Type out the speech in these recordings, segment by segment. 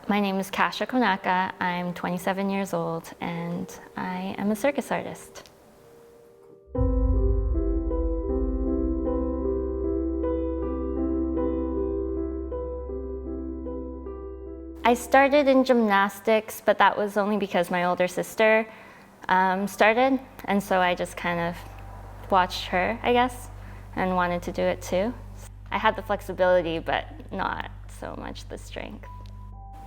My name is Kasha Konaka. I'm 27 years old and I am a circus artist. I started in gymnastics, but that was only because my older sister started, and so I just kind of watched her, I guess, and wanted to do it too. I had the flexibility, but not so much the strength.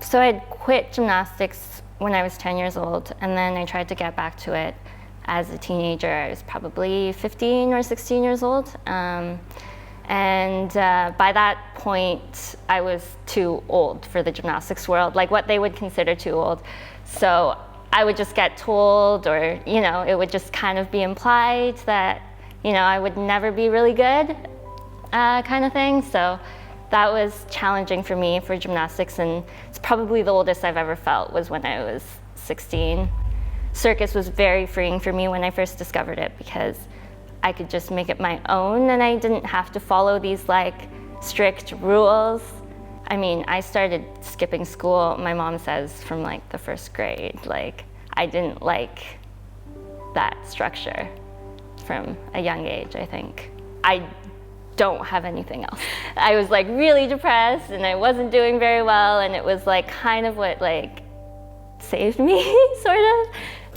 So I had quit gymnastics when I was 10 years old, and then I tried to get back to it as a teenager. I was probably 15 or 16 years old. By that point, I was too old for the gymnastics world, like what they would consider too old. So I would just get told, or it would just kind of be implied that I would never be really good, kind of thing. So that was challenging for me for gymnastics, and it's probably the oldest I've ever felt was when I was 16. Circus was very freeing for me when I first discovered it because I could just make it my own and I didn't have to follow these strict rules. I mean, I started skipping school, my mom says, from the first grade. I didn't like that structure from a young age, I think. I don't have anything else. I was really depressed and I wasn't doing very well, and it was kind of what saved me, sort of.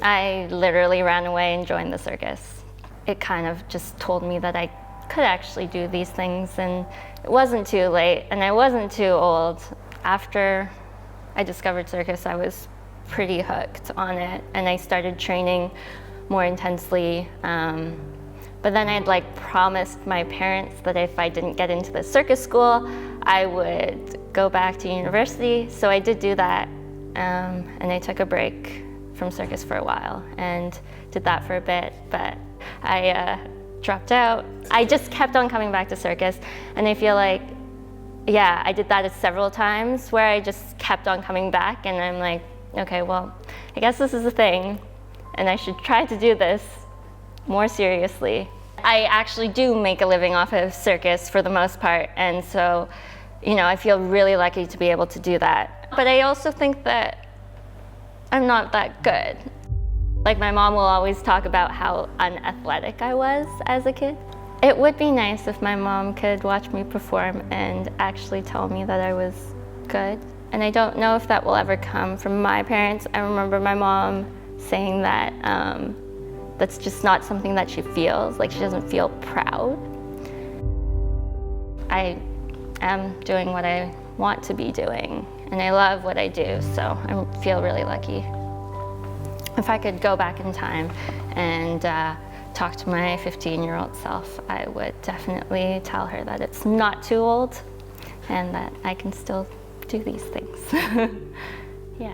I literally ran away and joined the circus. It kind of just told me that I could actually do these things, and it wasn't too late and I wasn't too old. After I discovered circus, I was pretty hooked on it and I started training more intensely. But then I'd promised my parents that if I didn't get into the circus school, I would go back to university. So I did do that, and I took a break from circus for a while and did that for a bit, but I dropped out. I just kept on coming back to circus, and I feel yeah, I did that several times where I just kept on coming back, and I'm okay, well, I guess this is a thing, and I should try to do this more seriously. I actually do make a living off of circus for the most part, and so, I feel really lucky to be able to do that. But I also think that I'm not that good. My mom will always talk about how unathletic I was as a kid. It would be nice if my mom could watch me perform and actually tell me that I was good. And I don't know if that will ever come from my parents. I remember my mom saying that that's just not something that she feels, she doesn't feel proud. I am doing what I want to be doing, and I love what I do, so I feel really lucky. If I could go back in time and talk to my 15-year-old self, I would definitely tell her that it's not too old and that I can still do these things. Yeah.